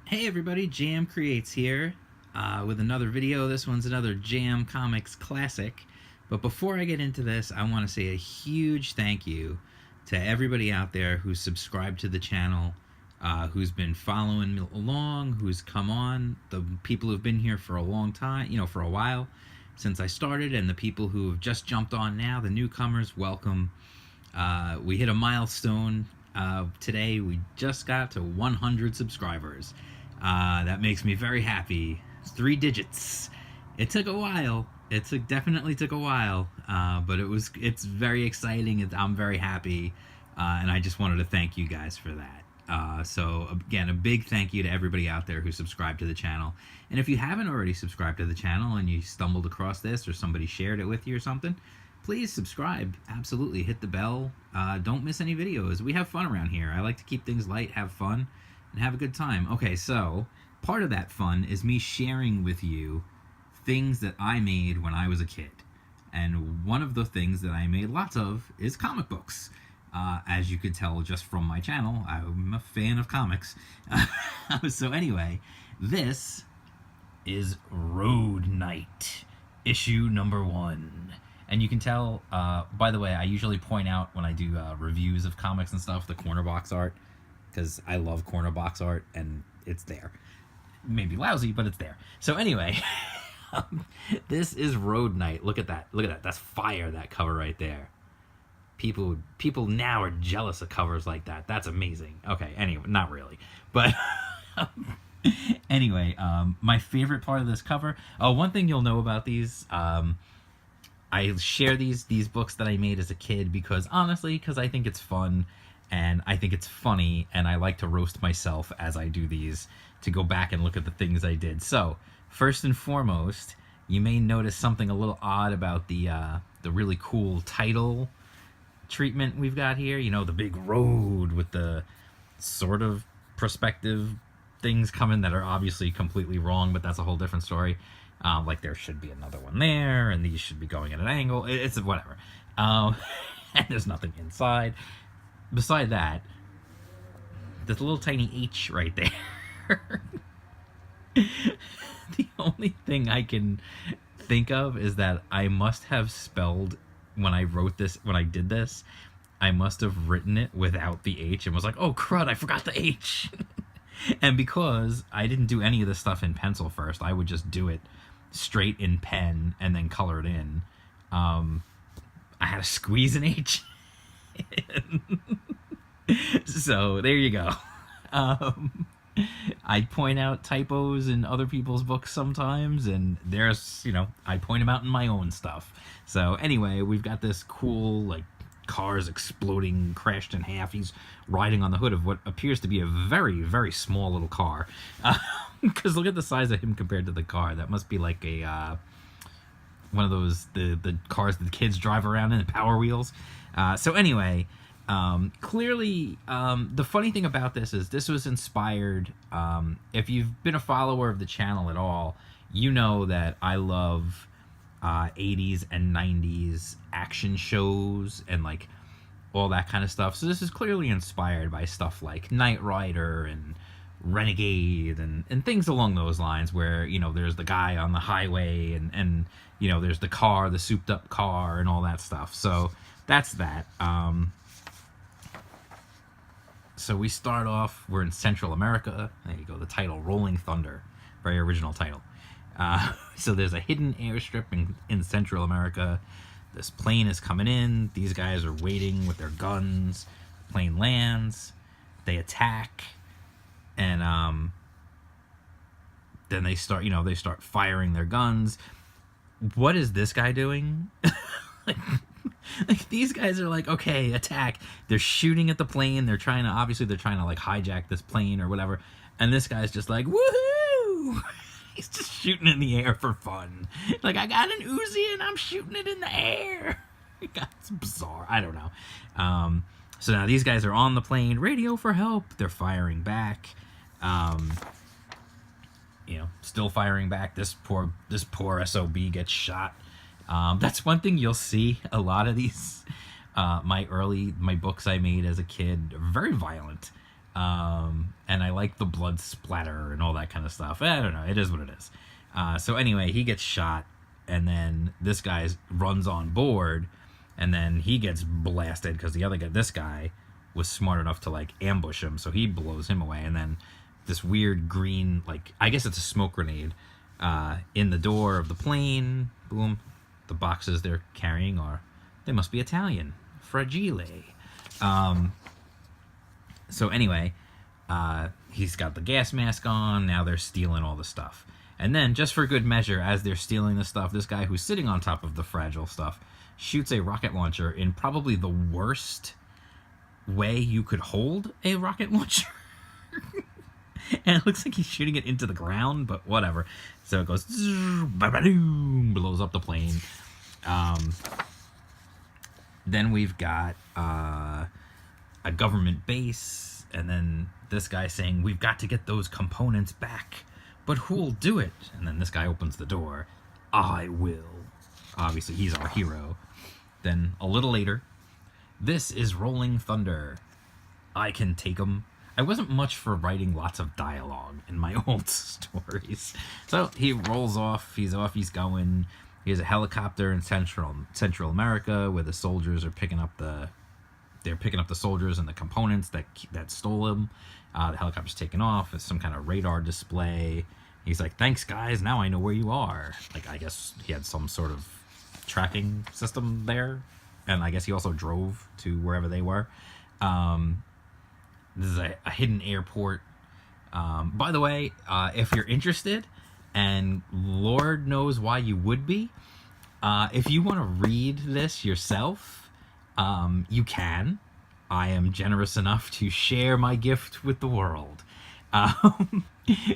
Hey everybody, Jam Creates here with another video. This one's another Jam Comics classic. But before I get into this, I want to say a huge thank you to everybody out there who's subscribed to the channel, who's been following me along, who's come on, the people who've been here for a long time, for a while since I started, and the people who have just jumped on now, the newcomers, welcome. We hit a milestone today. We just got to 100 subscribers. That makes me very happy. 3 digits. It took a while. Definitely took a while, but it's very exciting. I'm very happy, and I just wanted to thank you guys for that. So again, a big thank you to everybody out there who subscribed to the channel. And if you haven't already subscribed to the channel and you stumbled across this or somebody shared it with you or something, please subscribe. Absolutely. Hit the bell. Don't miss any videos. We have fun around here. I like to keep things light, have fun, and have a good time. Okay, so part of that fun is me sharing with you things that I made when I was a kid. And one of the things that I made lots of is comic books. As you could tell just from my channel, I'm a fan of comics. So anyway, this is Road Knight, issue number 1. And you can tell, by the way, I usually point out when I do reviews of comics and stuff, the corner box art, because I love corner box art, and it's there. Maybe lousy, but it's there. So anyway, this is Road Knight. Look at that. Look at that. That's fire, that cover right there. People now are jealous of covers like that. That's amazing. Okay, anyway, not really. But anyway, my favorite part of this cover, one thing you'll know about these, I share these books that I made as a kid because I think it's fun and I think it's funny, and I like to roast myself as I do these to go back and look at the things I did. So first and foremost, you may notice something a little odd about the really cool title treatment we've got here. You know, the big road with the sort of perspective things coming that are obviously completely wrong, but that's a whole different story. Like there should be another one there, and these should be going at an angle. It's whatever. And there's nothing inside. Beside that, there's a little tiny H right there. The only thing I can think of is that I must have spelled, when I did this, I must have written it without the H and was like, oh crud, I forgot the H. And because I didn't do any of this stuff in pencil first, I would just do it straight in pen and then color it in. I had to squeeze an H in. So there you go. I point out typos in other people's books sometimes, and there's, I point them out in my own stuff. So anyway, we've got this cool, like, cars exploding, crashed in half. He's riding on the hood of what appears to be a very, very small little car. Because look at the size of him compared to the car. That must be like a one of those the cars that the kids drive around in, the Power Wheels. So anyway, clearly, the funny thing about this is this was inspired. If you've been a follower of the channel at all, you know that I love 80s and 90s action shows and like all that kind of stuff. So this is clearly inspired by stuff like Knight Rider and Renegade and things along those lines, where there's the guy on the highway and there's the car, the souped up car, and all that stuff. So that's that. So we start off, we're in Central America. There you go, the title, Rolling Thunder. Very original title. So there's a hidden airstrip in Central America. This plane is coming in. These guys are waiting with their guns. The plane lands. They attack. And then they start firing their guns. What is this guy doing? Like these guys are like, okay, attack. They're shooting at the plane. They're trying to like hijack this plane or whatever. And this guy's just like, woohoo! He's just shooting in the air for fun. Like, I got an Uzi and I'm shooting it in the air. It's bizarre. I don't know. So now these guys are on the plane. Radio for help. They're firing back. Still firing back. This poor SOB gets shot. That's one thing you'll see. A lot of these, my books I made as a kid are very violent. And I like the blood splatter and all that kind of stuff. I don't know. It is what it is. So anyway, he gets shot, and then this guy runs on board, and then he gets blasted because the other guy, this guy, was smart enough to like ambush him, so he blows him away. And then this weird green, like, I guess it's a smoke grenade, in the door of the plane. Boom. The boxes they're carrying they must be Italian. Fragile. So anyway, he's got the gas mask on. Now they're stealing all the stuff. And then, just for good measure, as they're stealing the stuff, this guy who's sitting on top of the fragile stuff shoots a rocket launcher in probably the worst way you could hold a rocket launcher. And it looks like he's shooting it into the ground, but whatever. So it goes, blows up the plane. Then we've got a government base, and then this guy saying, we've got to get those components back, but who'll do it? And then this guy opens the door. I will. Obviously, he's our hero. Then, a little later, this is Rolling Thunder. I can take 'em. I wasn't much for writing lots of dialogue in my old stories. So, he rolls off, he's going. He has a helicopter in Central America where the soldiers are picking up the soldiers and the components that stole him. The helicopter's taken off. It's some kind of radar display. He's like, thanks, guys. Now I know where you are. Like, I guess he had some sort of tracking system there. And I guess he also drove to wherever they were. This is a hidden airport. By the way, if you're interested, and Lord knows why you would be, if you want to read this yourself, you can. I am generous enough to share my gift with the world.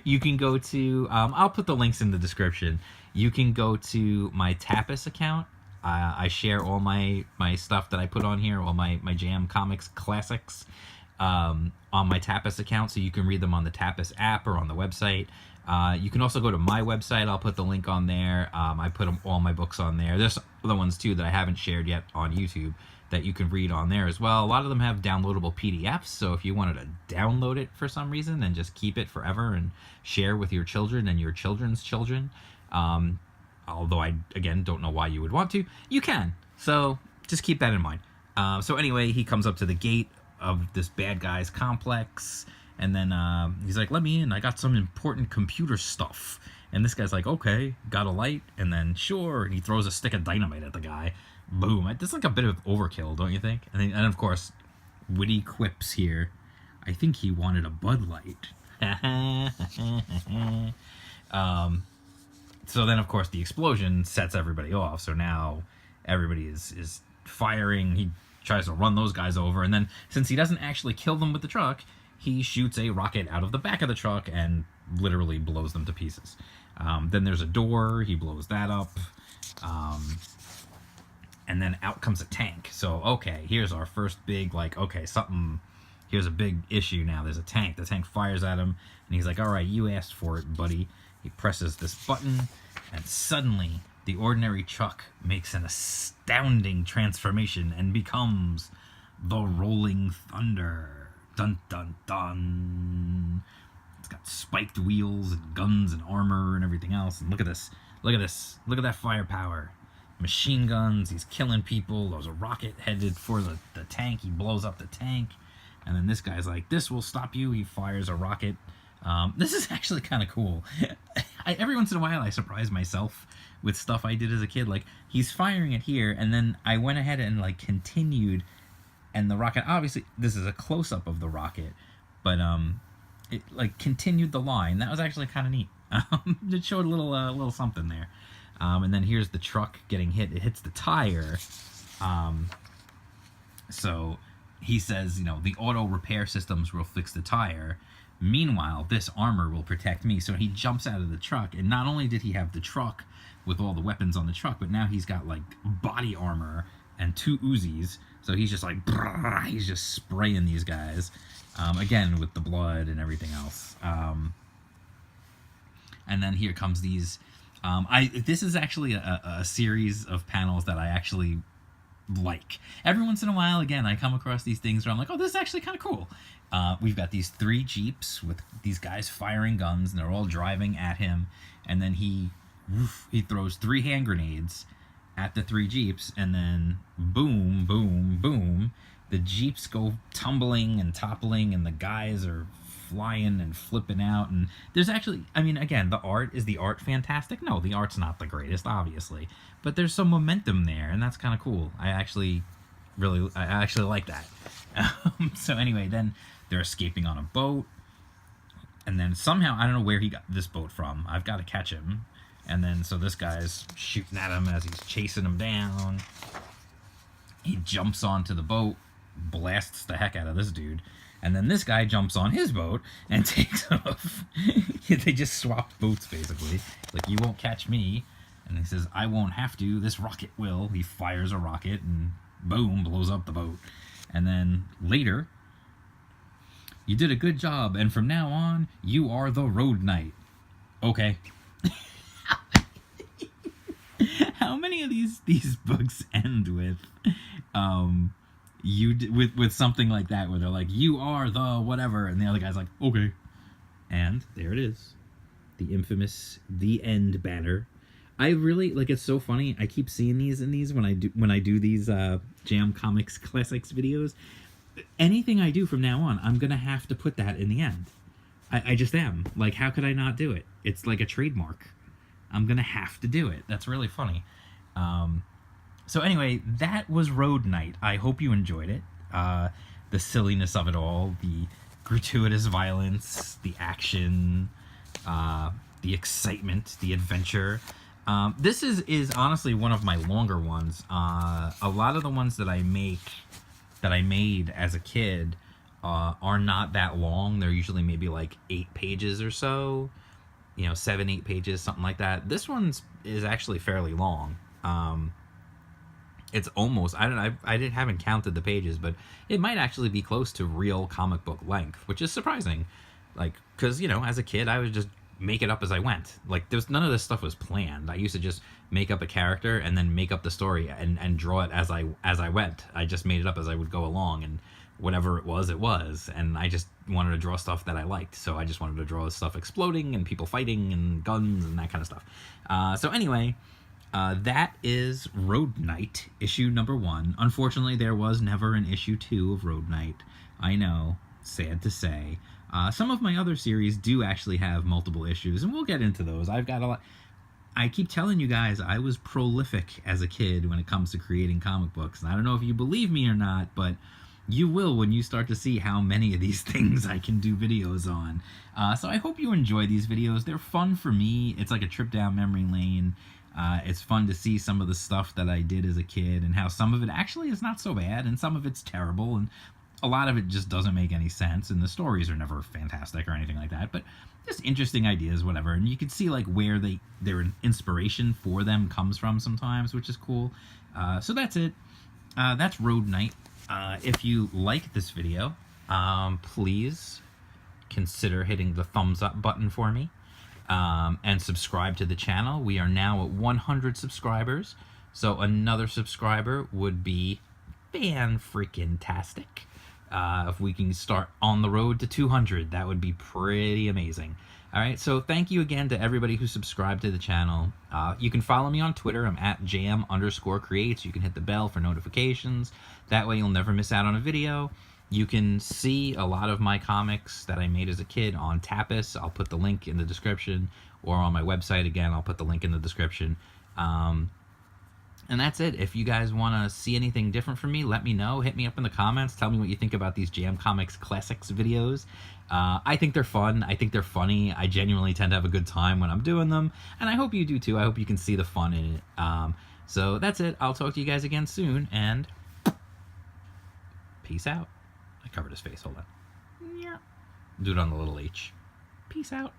You can go to, I'll put the links in the description. You can go to my Tapas account. I share all my stuff that I put on here, all my Jam Comics classics, on my Tapas account, so you can read them on the Tapas app or on the website. You can also go to my website. I'll put the link on there. I put all my books on there. There's other ones too that I haven't shared yet on YouTube that you can read on there as well. A lot of them have downloadable PDFs, so if you wanted to download it for some reason and just keep it forever and share with your children and your children's children, although I, again, don't know why you would want to, you can. So just keep that in mind. So anyway, he comes up to the gate of this bad guy's complex, and then he's like, let me in, I got some important computer stuff. And this guy's like, okay, got a light? And then, sure, and he throws a stick of dynamite at the guy. Boom. That's like a bit of overkill, don't you think? And of course, witty quips here. I think he wanted a Bud Light. So then, of course, the explosion sets everybody off. So now everybody is firing. He tries to run those guys over. And then, since he doesn't actually kill them with the truck, he shoots a rocket out of the back of the truck and literally blows them to pieces. Then there's a door. He blows that up. And then out comes a tank. So, okay, here's our first big, like, okay, here's a big issue now. There's a tank. The tank fires at him, and he's like, all right, you asked for it, buddy. He presses this button, and suddenly the ordinary truck makes an astounding transformation and becomes the Rolling Thunder. Dun, dun, dun. It's got spiked wheels and guns and armor and everything else. And look at this. Look at this. Look at that firepower. Machine guns, he's killing people. There's a rocket headed for the tank. He blows up the tank. And then this guy's like, this will stop you. He fires a rocket. This is actually kind of cool. Every once in a while, I surprise myself with stuff I did as a kid. Like, he's firing it here, and then I went ahead and, like, continued. And the rocket, obviously, this is a close-up of the rocket. But, it, like, continued the line. That was actually kind of neat. It showed a little something there. And then here's the truck getting hit. It hits the tire. So he says, the auto repair systems will fix the tire. Meanwhile, this armor will protect me. So he jumps out of the truck. And not only did he have the truck with all the weapons on the truck, but now he's got, like, body armor and 2 Uzis. So he's just like, he's just spraying these guys. Again, with the blood and everything else. And then here comes these... this is actually a series of panels that I actually like. Every once in a while, again, I come across these things where I'm like, oh, this is actually kind of cool. We've got these 3 Jeeps with these guys firing guns, and they're all driving at him, and then he throws 3 hand grenades at the 3 Jeeps, and then boom, boom, boom, the Jeeps go tumbling and toppling, and the guys are flying and flipping out. And there's actually, I mean, again, is the art fantastic? No, the art's not the greatest, obviously, but there's some momentum there, and that's kind of cool. I actually like that. So anyway, then they're escaping on a boat, and then somehow, I don't know where he got this boat from. I've got to catch him. And then, so this guy's shooting at him as he's chasing him down. He jumps onto the boat, blasts the heck out of this dude, and then this guy jumps on his boat and takes off. They just swapped boats, basically. Like, you won't catch me. And he says, I won't have to. This rocket will. He fires a rocket and boom, blows up the boat. And then later, you did a good job, and from now on, you are the road knight. Okay. How many of these books end with with something like that, where they're like, you are the whatever, and the other guy's like, okay. And there it is, the infamous "The End" banner. I really like, it's so funny. I keep seeing these when I do these Jam Comics Classics videos. Anything I do from now on, I'm gonna have to put that in the end. I just am. Like, how could I not do it? It's like a trademark. I'm gonna have to do it. That's really funny. So anyway, that was Road Knight. I hope you enjoyed it. The silliness of it all, the gratuitous violence, the action, the excitement, the adventure. This is honestly one of my longer ones. A lot of the ones that I made as a kid are not that long. They're usually maybe like 8 pages or so. 7, 8 pages, something like that. This one's is actually fairly long. It's almost, I haven't counted the pages, but it might actually be close to real comic book length, which is surprising. Like, because, as a kid, I would just make it up as I went. Like, none of this stuff was planned. I used to just make up a character and then make up the story and draw it as I went. I just made it up as I would go along, and whatever it was, and I just wanted to draw stuff that I liked. So I just wanted to draw stuff exploding and people fighting and guns and that kind of stuff. So anyway, that is Road Knight, issue number 1. Unfortunately, there was never an issue 2 of Road Knight. I know, sad to say. Some of my other series do actually have multiple issues, and we'll get into those. I've got a lot. I keep telling you guys, I was prolific as a kid when it comes to creating comic books. And I don't know if you believe me or not, but you will when you start to see how many of these things I can do videos on. So I hope you enjoy these videos. They're fun for me. It's like a trip down memory lane. It's fun to see some of the stuff that I did as a kid and how some of it actually is not so bad and some of it's terrible and a lot of it just doesn't make any sense and the stories are never fantastic or anything like that, but just interesting ideas, whatever. And you can see like where their inspiration for them comes from sometimes, which is cool. So that's it. That's Road Knight. If you like this video, please consider hitting the thumbs up button for me. And subscribe to the channel. We are now at 100 subscribers, so another subscriber would be fan-freaking-tastic. If we can start on the road to 200, that would be pretty amazing. All right, so thank you again to everybody who subscribed to the channel. You can follow me on Twitter. I'm at jam_creates. You can hit the bell for notifications. That way you'll never miss out on a video. You can see a lot of my comics that I made as a kid on Tapas. I'll put the link in the description, or on my website again, I'll put the link in the description. And that's it. If you guys want to see anything different from me, let me know. Hit me up in the comments. Tell me what you think about these Jam Comics Classics videos. I think they're fun. I think they're funny. I genuinely tend to have a good time when I'm doing them, and I hope you do too. I hope you can see the fun in it. So that's it. I'll talk to you guys again soon, and peace out. I covered his face. Hold on. Yeah. Do it on the little H. Peace out.